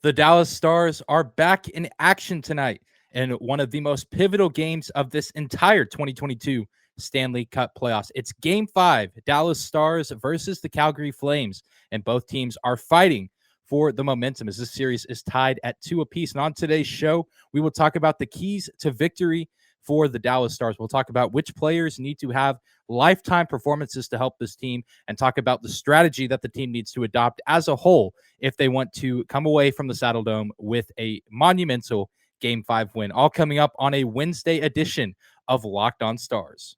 The Dallas Stars are back in action tonight in one of the most pivotal games of this entire 2022 Stanley Cup playoffs. It's Game 5, Dallas Stars versus the Calgary Flames, and both teams are fighting for the momentum as this series is tied at 2 apiece. And on today's show, we will talk about the keys to victory for the Dallas Stars. We'll talk about which players need to have lifetime performances to help this team and talk about the strategy that the team needs to adopt as a whole if they want to come away from the Saddle Dome with a monumental Game 5 win. All coming up on a Wednesday edition of Locked On Stars.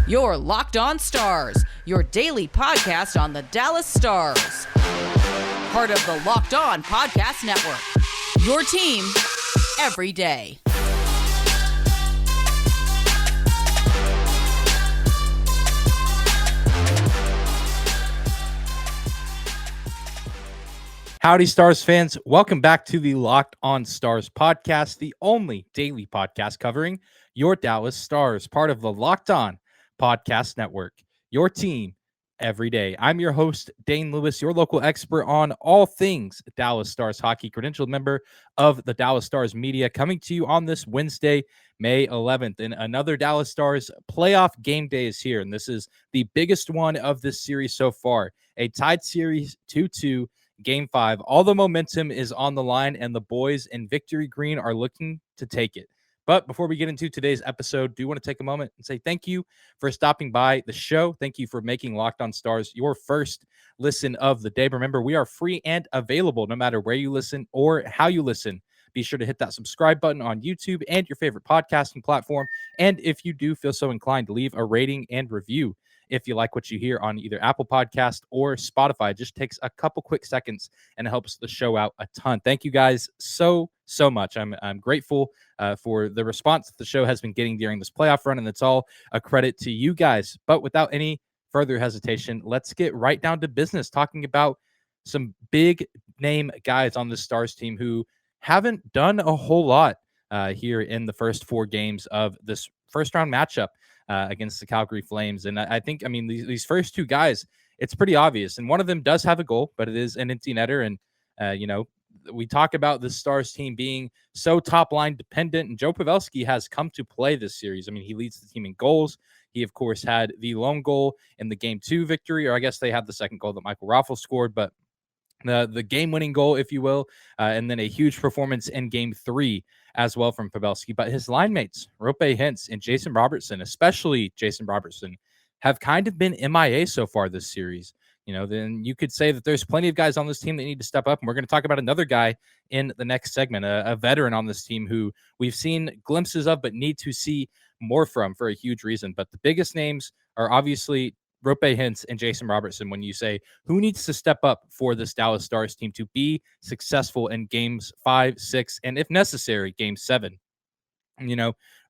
Your Locked On Stars, your daily podcast on the Dallas Stars. Part of the Locked On Podcast Network. Your team every day. Howdy, Stars fans. Welcome back to the Locked On Stars podcast, the only daily podcast covering your Dallas Stars, part of the Locked On Podcast Network, your team every day. I'm your host, Dane Lewis, your local expert on all things Dallas Stars hockey, credentialed member of the Dallas Stars media, coming to you on this Wednesday, May 11th. And another Dallas Stars playoff game day is here, and this is the biggest one of this series so far. A tied series 2-2. Game 5, all the momentum is on the line, and the boys in Victory Green are looking to take it. But before we get into today's episode, do want to take a moment and say thank you for stopping by the show. Thank you for making Locked On Stars your first listen of the day. Remember, we are free and available no matter where you listen or how you listen. Be sure to hit that subscribe button on YouTube and your favorite podcasting platform. And if you do feel so inclined, leave a rating and review if you like what you hear on either Apple Podcast or Spotify. It just takes a couple quick seconds and it helps the show out a ton. Thank you guys so much. I'm grateful for the response that the show has been getting during this playoff run, and it's all a credit to you guys. But without any further hesitation, let's get right down to business, talking about some big name guys on the Stars team who haven't done a whole lot here in the first 4 games of this first round matchup against the Calgary Flames. And I think, these first 2 guys, it's pretty obvious. And one of them does have a goal, but it is an empty netter. And, we talk about the Stars team being so top line dependent, and Joe Pavelski has come to play this series. He leads the team in goals. He, of course, had the lone goal in the Game 2 victory, or I guess they had the second goal that Michael Raffles scored, but the game-winning goal, if you will, and then a huge performance in Game 3 as well from Pavelski. But his line mates, Roope Hintz and Jason Robertson, especially Jason Robertson, have kind of been MIA so far this series. Then you could say that there's plenty of guys on this team that need to step up, and we're going to talk about another guy in the next segment, a veteran on this team who we've seen glimpses of but need to see more from for a huge reason. But the biggest names are obviously Roope Hintz and Jason Robertson. When you say who needs to step up for this Dallas Stars team to be successful in games 5, 6, and if necessary, game 7.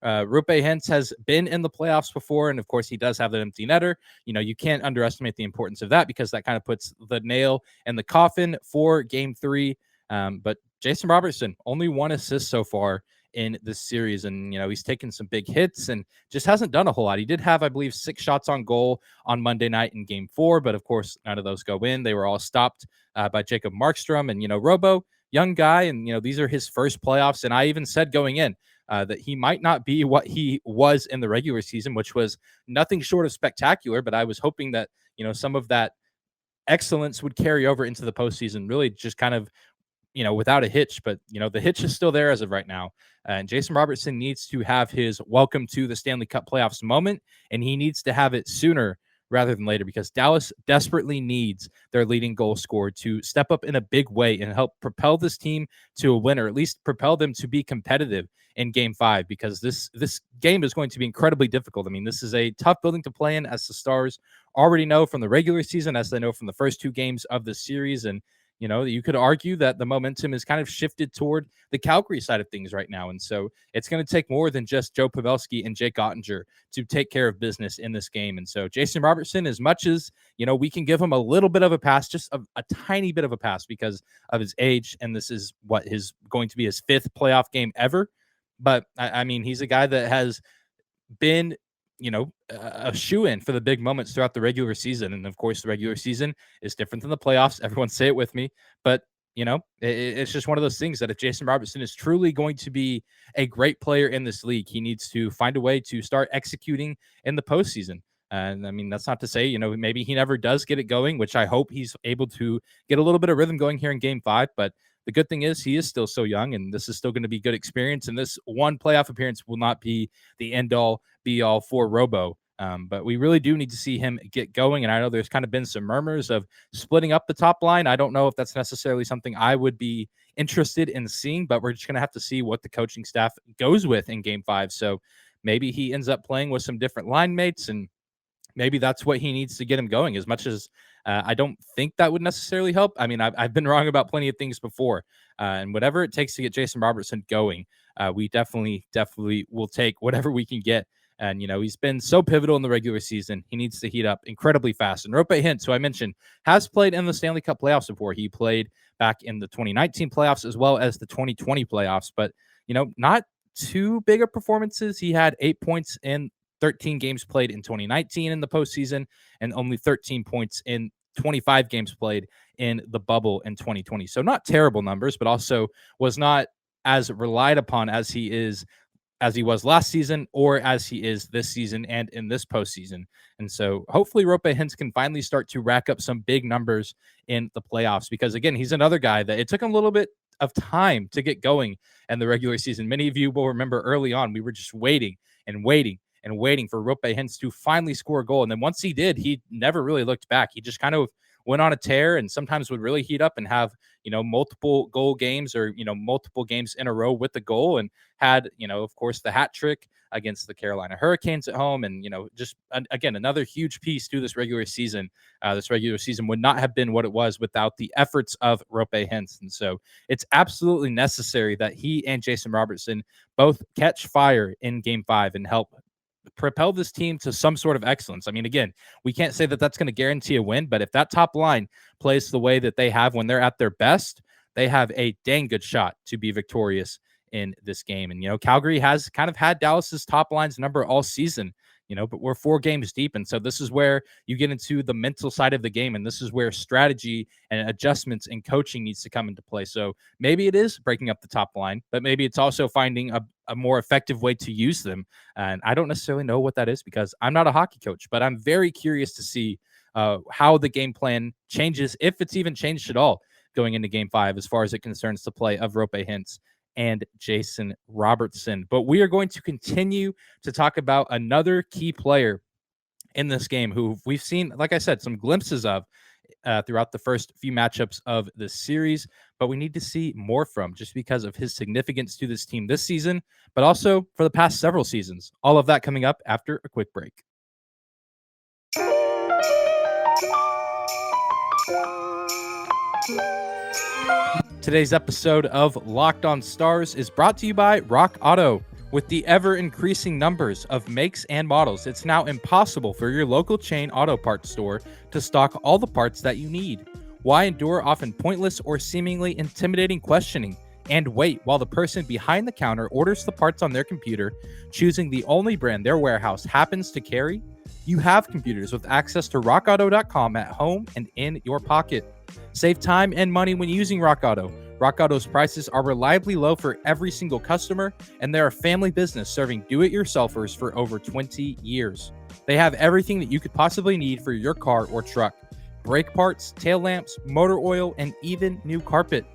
Roope Hintz has been in the playoffs before, and of course he does have an empty netter. You can't underestimate the importance of that, because that kind of puts the nail in the coffin for game 3. But Jason Robertson, only 1 assist so far in this series, and he's taken some big hits and just hasn't done a whole lot. He did have, I believe, 6 shots on goal on Monday night in game 4, but of course none of those go in. They were all stopped by Jacob Markstrom. And Robo, young guy, and these are his first playoffs, and I even said going in that he might not be what he was in the regular season, which was nothing short of spectacular, but I was hoping that some of that excellence would carry over into the postseason, really just kind of without a hitch. But, the hitch is still there as of right now. And Jason Robertson needs to have his welcome to the Stanley Cup playoffs moment, and he needs to have it sooner rather than later, because Dallas desperately needs their leading goal scorer to step up in a big way and help propel this team to a win, or at least propel them to be competitive in game 5, because this game is going to be incredibly difficult. This is a tough building to play in, as the Stars already know from the regular season, as they know from the first 2 games of the series. And you could argue that the momentum is kind of shifted toward the Calgary side of things right now. And so it's going to take more than just Joe Pavelski and Jake Ottinger to take care of business in this game. And so Jason Robertson, as much as, we can give him a little bit of a pass, just a tiny bit of a pass because of his age, and this is going to be his 5th playoff game ever. But he's a guy that has been a shoe-in for the big moments throughout the regular season. And of course, the regular season is different than the playoffs. Everyone say it with me. But It's just one of those things that if Jason Robertson is truly going to be a great player in this league, he needs to find a way to start executing in the postseason. And I mean, that's not to say, maybe he never does get it going, which I hope he's able to get a little bit of rhythm going here in game 5. But the good thing is he is still so young, and this is still going to be good experience. And this one playoff appearance will not be the end all be all for Robo. But we really do need to see him get going. And I know there's kind of been some murmurs of splitting up the top line. I don't know if that's necessarily something I would be interested in seeing, but we're just going to have to see what the coaching staff goes with in game 5. So maybe he ends up playing with some different line mates, and maybe that's what he needs to get him going. As much as I don't think that would necessarily help. I mean, I've been wrong about plenty of things before, and whatever it takes to get Jason Robertson going, we definitely will take whatever we can get. And, he's been so pivotal in the regular season. He needs to heat up incredibly fast. And Roope Hintz, who I mentioned, has played in the Stanley Cup playoffs before. He played back in the 2019 playoffs as well as the 2020 playoffs. But, not too big of performances. He had 8 points in 13 games played in 2019 in the postseason, and only 13 points in 25 games played in the bubble in 2020. So not terrible numbers, but also was not as relied upon as he was last season or as he is this season and in this postseason. And so hopefully Roope Hintz can finally start to rack up some big numbers in the playoffs, because again, he's another guy that it took him a little bit of time to get going in the regular season. Many of you will remember early on, we were just waiting for Roope Hintz to finally score a goal. And then once he did, he never really looked back. He just kind of went on a tear and sometimes would really heat up and have, multiple goal games or, multiple games in a row with the goal, and had, of course, the hat trick against the Carolina Hurricanes at home. And, just again, another huge piece to this regular season. This regular season would not have been what it was without the efforts of Roope Hintz. And so it's absolutely necessary that he and Jason Robertson both catch fire in game 5 and help propel this team to some sort of excellence. I mean, again, we can't say that that's going to guarantee a win, but if that top line plays the way that they have when they're at their best, they have a dang good shot to be victorious in this game. And, Calgary has kind of had Dallas's top line's number all season, but we're 4 games deep. And so this is where you get into the mental side of the game. And this is where strategy and adjustments and coaching needs to come into play. So maybe it is breaking up the top line, but maybe it's also finding a more effective way to use them. And I don't necessarily know what that is, because I'm not a hockey coach, but I'm very curious to see how the game plan changes, if it's even changed at all going into game 5, as far as it concerns the play of Roope Hintz and Jason Robertson. But we are going to continue to talk about another key player in this game who we've seen, like I said, some glimpses of throughout the first few matchups of this series, but we need to see more from, just because of his significance to this team this season, but also for the past several seasons. All of that coming up after a quick break. Today's episode of Locked On Stars is brought to you by Rock Auto. With the ever-increasing numbers of makes and models, it's now impossible for your local chain auto parts store to stock all the parts that you need. Why endure often pointless or seemingly intimidating questioning and wait while the person behind the counter orders the parts on their computer, choosing the only brand their warehouse happens to carry? You have computers with access to rockauto.com at home and in your pocket. Save time and money when using Rock Auto. Rock Auto's prices are reliably low for every single customer, and they're a family business serving do-it-yourselfers for over 20 years. They have everything that you could possibly need for your car or truck: brake parts, tail lamps, motor oil, and even new carpet.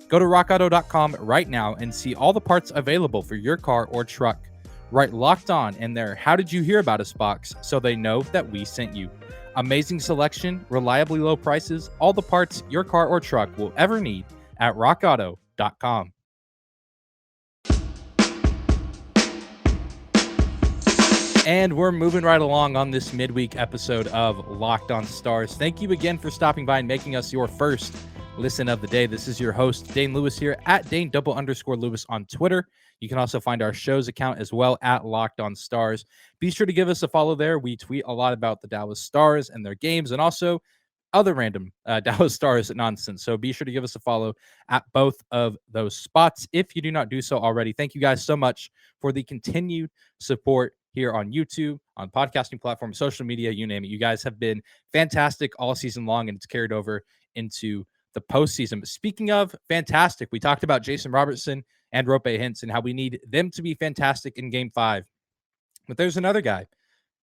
Go to rockauto.com right now and see all the parts available for your car or truck. Write Locked On in their "How did you hear about us" box so they know that we sent you. Amazing selection, reliably low prices, all the parts your car or truck will ever need at rockauto.com. And we're moving right along on this midweek episode of Locked On Stars. Thank you again for stopping by and making us your first listen of the day. This is your host, Dane Lewis, here at Dane_Lewis on Twitter. You can also find our show's account as well at Locked On Stars. Be sure to give us a follow there. We tweet a lot about the Dallas Stars and their games, and also other random Dallas Stars nonsense. So be sure to give us a follow at both of those spots if you do not do so already. Thank you guys so much for the continued support here on YouTube, on podcasting platforms, social media, you name it. You guys have been fantastic all season long, and it's carried over into the postseason. But speaking of fantastic, we talked about Jason Robertson and Roope Hintz and how we need them to be fantastic in Game 5. But there's another guy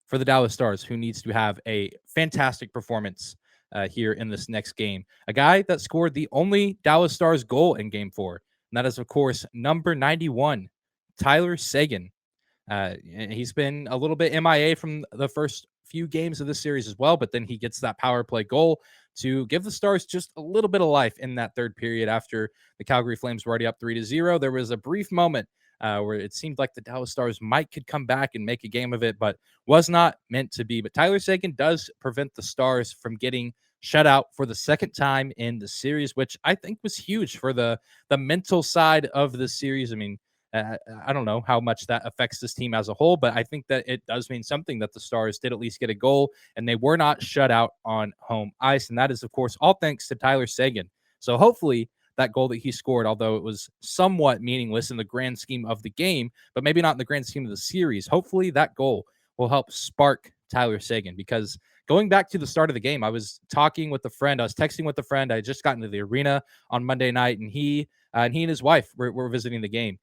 for the Dallas Stars who needs to have a fantastic performance here in this next game. A guy that scored the only Dallas Stars goal in Game 4. And that is, of course, number 91, Tyler Seguin. He's been a little bit MIA from the first few games of this series as well, but then he gets that power play goal to give the Stars just a little bit of life in that third period after the Calgary Flames were already up 3-0. There was a brief moment where it seemed like the Dallas Stars could come back and make a game of it, but was not meant to be. But Tyler Seguin does prevent the Stars from getting shut out for the second time in the series, which I think was huge for the mental side of the series. I mean, I don't know how much that affects this team as a whole, but I think that it does mean something that the Stars did at least get a goal and they were not shut out on home ice. And that is, of course, all thanks to Tyler Seguin. So hopefully that goal that he scored, although it was somewhat meaningless in the grand scheme of the game, but maybe not in the grand scheme of the series, hopefully that goal will help spark Tyler Seguin. Because going back to the start of the game, I was talking with a friend. I was texting with a friend. I just got into the arena on Monday night, and he and his wife were visiting the game.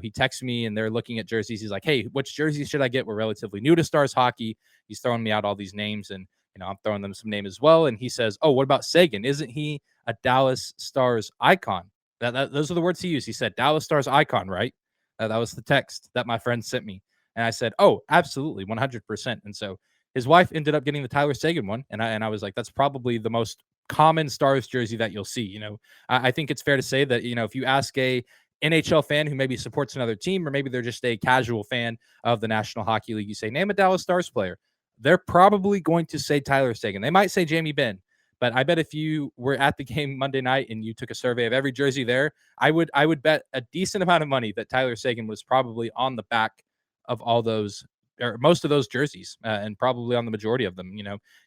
He texts me and they're looking at jerseys. He's like, "Hey, which jerseys should I get?" We're relatively new to Stars hockey. He's throwing me out all these names, and I'm throwing them some names as well. And he says, "Oh, what about Seguin? Isn't he a Dallas Stars icon?" Those are the words he used. He said, "Dallas Stars icon, right?" That was the text that my friend sent me, and I said, "Oh, absolutely, 100%." And so his wife ended up getting the Tyler Seguin one, and I was like, "That's probably the most common Stars jersey that you'll see." I think it's fair to say that if you ask a NHL fan who maybe supports another team, or maybe they're just a casual fan of the National Hockey League, you say, name a Dallas Stars player, they're probably going to say Tyler Seguin. They might say Jamie Benn, but I bet if you were at the game Monday night and you took a survey of every jersey there, I would bet a decent amount of money that Tyler Seguin was probably on the back of all those, or most of those jerseys, and probably on the majority of them.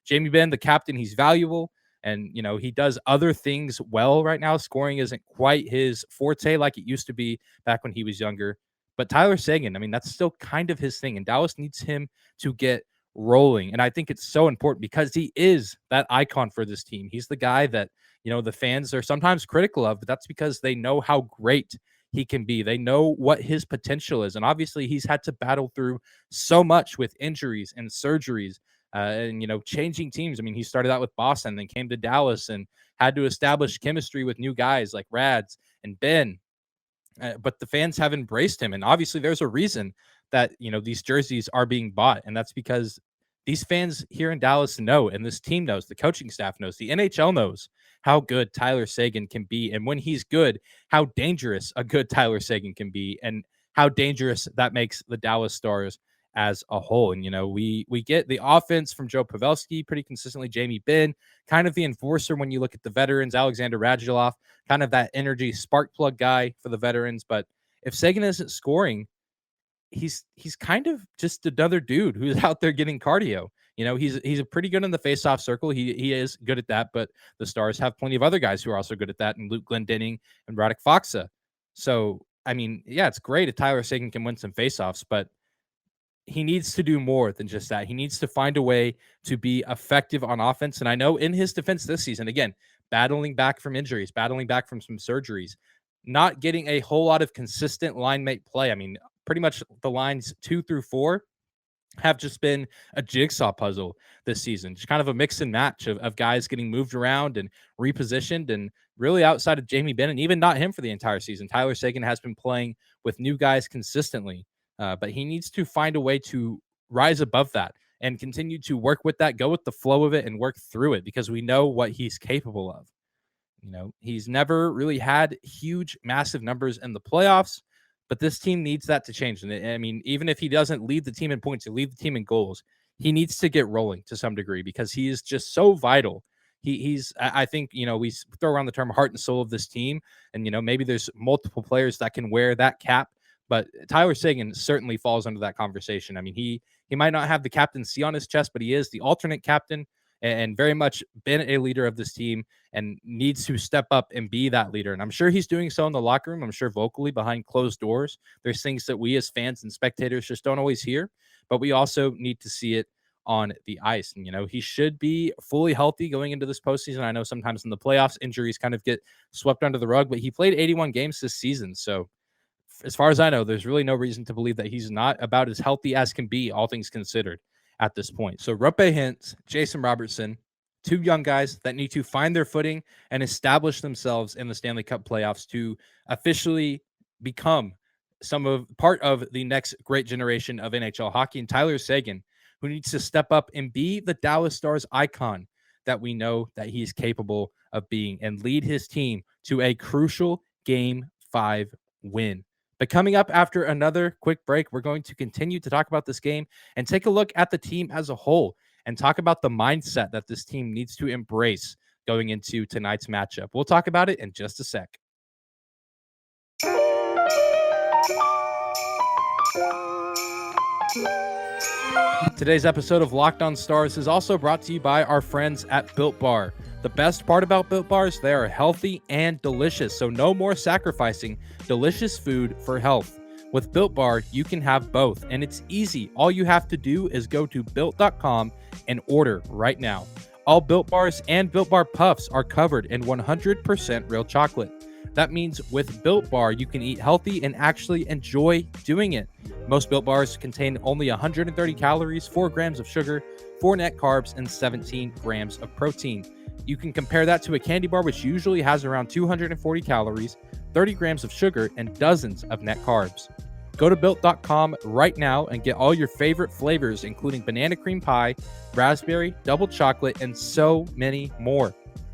Jamie Benn, the captain, he's valuable. And, he does other things well right now. Scoring isn't quite his forte like it used to be back when he was younger. But Tyler Seguin, I mean, that's still kind of his thing. And Dallas needs him to get rolling. And I think it's so important because he is that icon for this team. He's the guy that, the fans are sometimes critical of, but that's because they know how great he can be. They know what his potential is. And obviously he's had to battle through so much with injuries and surgeries. And changing teams. I mean, he started out with Boston, then came to Dallas and had to establish chemistry with new guys like Rads and Ben. But the fans have embraced him, and obviously, there's a reason that these jerseys are being bought, and that's because these fans here in Dallas know, and this team knows, the coaching staff knows, the NHL knows how good Tyler Seguin can be, and when he's good, how dangerous a good Tyler Seguin can be, and how dangerous that makes the Dallas Stars as a whole. And we get the offense from Joe Pavelski pretty consistently. Jamie Benn, kind of the enforcer when you look at the veterans. Alexander Radulov, kind of that energy spark plug guy for the veterans. But if Seguin isn't scoring, he's kind of just another dude who's out there getting cardio. He's a pretty good in the face-off circle. He is good at that, but the Stars have plenty of other guys who are also good at that, and Luke Glendening and Radek Faksa. So, I mean, yeah, it's great if Tyler Seguin can win some face-offs, but he needs to do more than just that. He needs to find a way to be effective on offense. And I know in his defense this season, again, battling back from injuries, battling back from some surgeries, not getting a whole lot of consistent line mate play. I mean, pretty much the lines 2 through 4 have just been a jigsaw puzzle this season. Just kind of a mix and match of guys getting moved around and repositioned. And really outside of Jamie Benn, and even not him for the entire season, Tyler Seguin has been playing with new guys consistently. But he needs to find a way to rise above that and continue to work with that, go with the flow of it and work through it, because we know what he's capable of. He's never really had huge, massive numbers in the playoffs, but this team needs that to change. And I mean, even if he doesn't lead the team in points, he lead the team in goals, he needs to get rolling to some degree because he is just so vital. I think, we throw around the term heart and soul of this team, and, maybe there's multiple players that can wear that cap. But Tyler Seguin certainly falls under that conversation. I mean, he might not have the captaincy on his chest, but he is the alternate captain and very much been a leader of this team and needs to step up and be that leader. And I'm sure he's doing so in the locker room. I'm sure vocally behind closed doors. There's things that we as fans and spectators just don't always hear, but we also need to see it on the ice. And, he should be fully healthy going into this postseason. I know sometimes in the playoffs, injuries kind of get swept under the rug, but he played 81 games this season. So as far as I know, there's really no reason to believe that he's not about as healthy as can be, all things considered, at this point. So Roope Hintz, Jason Robertson, two young guys that need to find their footing and establish themselves in the Stanley Cup playoffs to officially become part of the next great generation of NHL hockey. And Tyler Seguin, who needs to step up and be the Dallas Stars icon that we know that he is capable of being and lead his team to a crucial Game 5 win. But coming up after another quick break, we're going to continue to talk about this game and take a look at the team as a whole and talk about the mindset that this team needs to embrace going into tonight's matchup. We'll talk about it in just a sec. Today's episode of Locked On Stars is also brought to you by our friends at Built Bar. The best part about Built Bars, they are healthy and delicious, so no more sacrificing delicious food for health. With Built Bar, you can have both, and it's easy. All you have to do is go to Built.com and order right now. All Built Bars and Built Bar Puffs are covered in 100% real chocolate. That means with Built Bar, you can eat healthy and actually enjoy doing it. Most Built Bars contain only 130 calories, 4 grams of sugar, 4 net carbs, and 17 grams of protein. You can compare that to a candy bar, which usually has around 240 calories, 30 grams of sugar, and dozens of net carbs. Go to Built.com right now and get all your favorite flavors, including banana cream pie, raspberry, double chocolate, and so many more.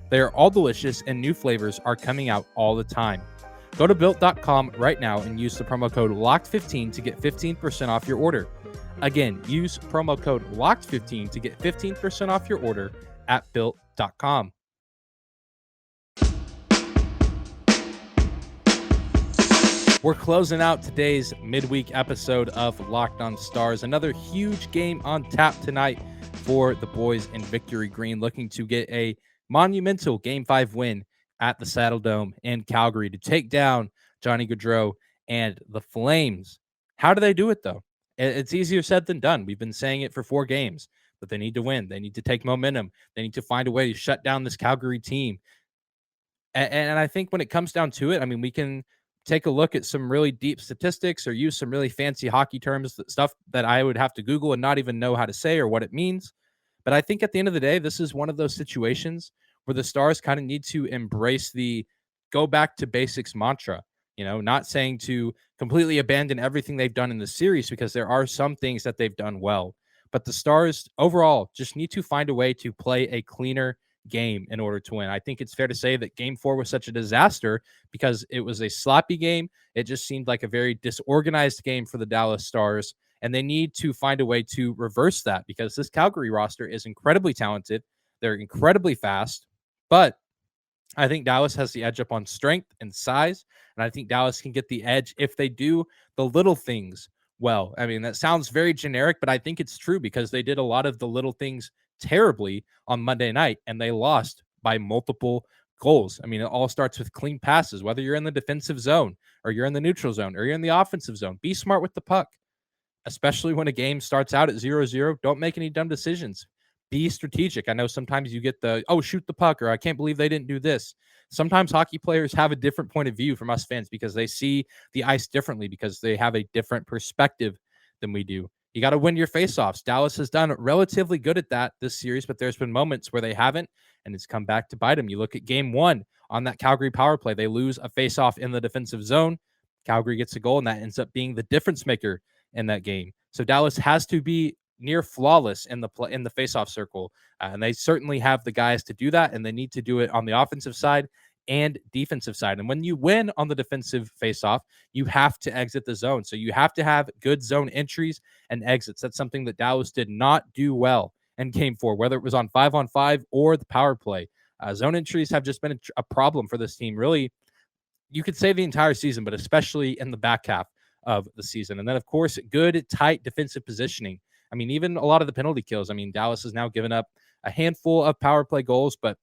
They are all delicious, and new flavors are coming out all the time. Go to Built.com right now and use the promo code LOCKED15 to get 15% off your order. Again, use promo code LOCKED15 to get 15% off your order at Built.com. We're closing out today's midweek episode of Locked On Stars. Another huge game on tap tonight for the boys in Victory Green, looking to get a monumental Game 5 win at the Saddle Dome in Calgary to take down Johnny Gaudreau and the Flames. How do they do it, though? It's easier said than done. We've been saying it for 4 games, but they need to win. They need to take momentum. They need to find a way to shut down this Calgary team. And I think when it comes down to it, I mean, we can take a look at some really deep statistics or use some really fancy hockey terms, stuff that I would have to Google and not even know how to say or what it means. But I think at the end of the day, this is one of those situations where the Stars kind of need to embrace the go back to basics mantra, not saying to completely abandon everything they've done in the series, because there are some things that they've done well. But the Stars overall just need to find a way to play a cleaner game in order to win. I think it's fair to say that Game 4 was such a disaster because it was a sloppy game. It just seemed like a very disorganized game for the Dallas Stars, and they need to find a way to reverse that because this Calgary roster is incredibly talented. They're incredibly fast, but I think Dallas has the edge up on strength and size, and I think Dallas can get the edge if they do the little things well. I mean, that sounds very generic, but I think it's true because they did a lot of the little things terribly on Monday night, and they lost by multiple goals. I mean, it all starts with clean passes, whether you're in the defensive zone or you're in the neutral zone or you're in the offensive zone. Be smart with the puck, especially when a game starts out at 0-0. Don't make any dumb decisions. Be strategic. I know sometimes you get shoot the puck, or I can't believe they didn't do this. Sometimes hockey players have a different point of view from us fans because they see the ice differently, because they have a different perspective than we do. You got to win your faceoffs. Dallas has done relatively good at that this series, but there's been moments where they haven't, and it's come back to bite them. You look at Game 1 on that Calgary power play. They lose a faceoff in the defensive zone. Calgary gets a goal, and that ends up being the difference maker in that game. So Dallas has to be near flawless in the faceoff circle, and they certainly have the guys to do that, and they need to do it on the offensive side and defensive side. And when you win on the defensive faceoff, you have to exit the zone. So you have to have good zone entries and exits. That's something that Dallas did not do well in Game 4, whether it was on 5-on-5 or the power play. Zone entries have just been a problem for this team, really. You could say the entire season, but especially in the back half of the season. And then, of course, good, tight defensive positioning. I mean, even a lot of the penalty kills. I mean, Dallas has now given up a handful of power play goals, but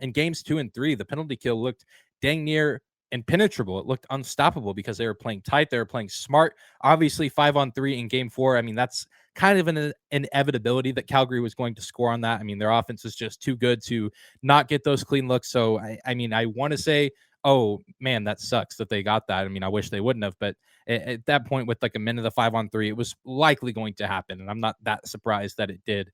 in games 2 and 3, the penalty kill looked dang near impenetrable. It looked unstoppable because they were playing tight. They were playing smart. Obviously, 5-on-3 in game 4. I mean, that's kind of an inevitability that Calgary was going to score on that. I mean, their offense is just too good to not get those clean looks. So, I mean, I want to say, oh, man, that sucks that they got that. I mean, I wish they wouldn't have. But at that point, with like a minute of 5-on-3, it was likely going to happen. And I'm not that surprised that it did.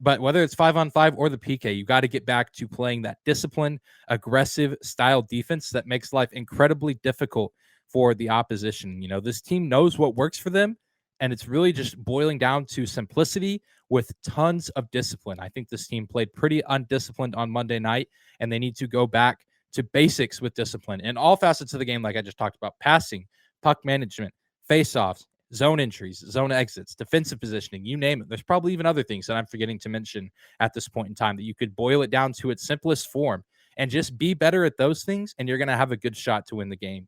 But whether it's 5-on-5 or the PK, you got to get back to playing that disciplined, aggressive style defense that makes life incredibly difficult for the opposition. You know, this team knows what works for them, and it's really just boiling down to simplicity with tons of discipline. I think this team played pretty undisciplined on Monday night, and they need to go back to basics with discipline in all facets of the game, like I just talked about: passing, puck management, face-offs, zone entries, zone exits, defensive positioning, you name it. There's probably even other things that I'm forgetting to mention at this point in time that you could boil it down to its simplest form and just be better at those things, and you're going to have a good shot to win the game.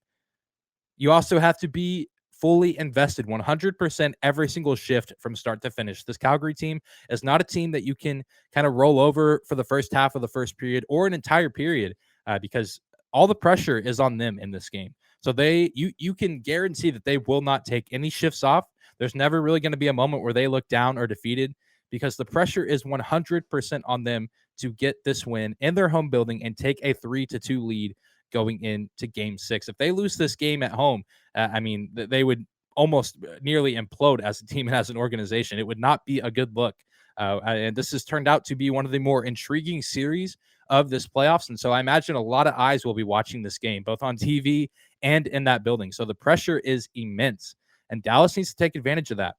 You also have to be fully invested 100% every single shift from start to finish. This Calgary team is not a team that you can kind of roll over for the first half of the first period or an entire period because all the pressure is on them in this game. So you can guarantee that they will not take any shifts off. There's never really going to be a moment where they look down or defeated because the pressure is 100% on them to get this win in their home building and take a 3-2 lead going into game 6. If they lose this game at home, I mean, they would almost nearly implode as a team and as an organization. It would not be a good look. And this has turned out to be one of the more intriguing series of this playoffs. And so I imagine a lot of eyes will be watching this game, both on TV and in that building. So the pressure is immense, and Dallas needs to take advantage of that.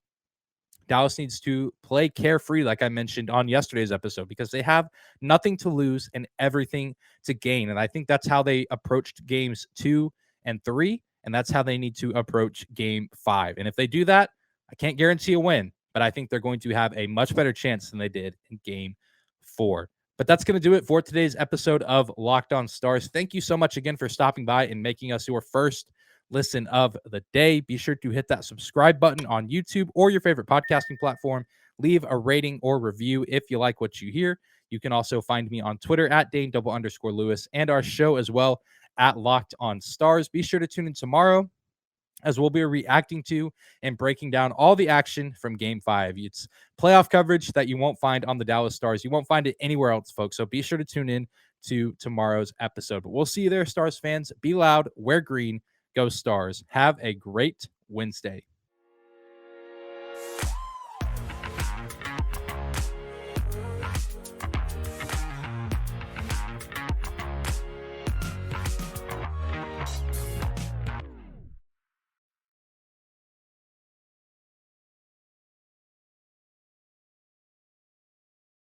Dallas needs to play carefree, like I mentioned on yesterday's episode, because they have nothing to lose and everything to gain. And I think that's how they approached games 2 and 3, and that's how they need to approach game 5. And if they do that, I can't guarantee a win, but I think they're going to have a much better chance than they did in game 4. But that's going to do it for today's episode of Locked On Stars. Thank you so much again for stopping by and making us your first listen of the day. Be sure to hit that subscribe button on YouTube or your favorite podcasting platform. Leave a rating or review if you like what you hear. You can also find me on Twitter at Dane_Lewis and our show as well at Locked On Stars. Be sure to tune in tomorrow as we'll be reacting to and breaking down all the action from Game 5. It's playoff coverage that you won't find on the Dallas Stars. You won't find it anywhere else, folks. So be sure to tune in to tomorrow's episode. But we'll see you there, Stars fans. Be loud, wear green, go Stars. Have a great Wednesday.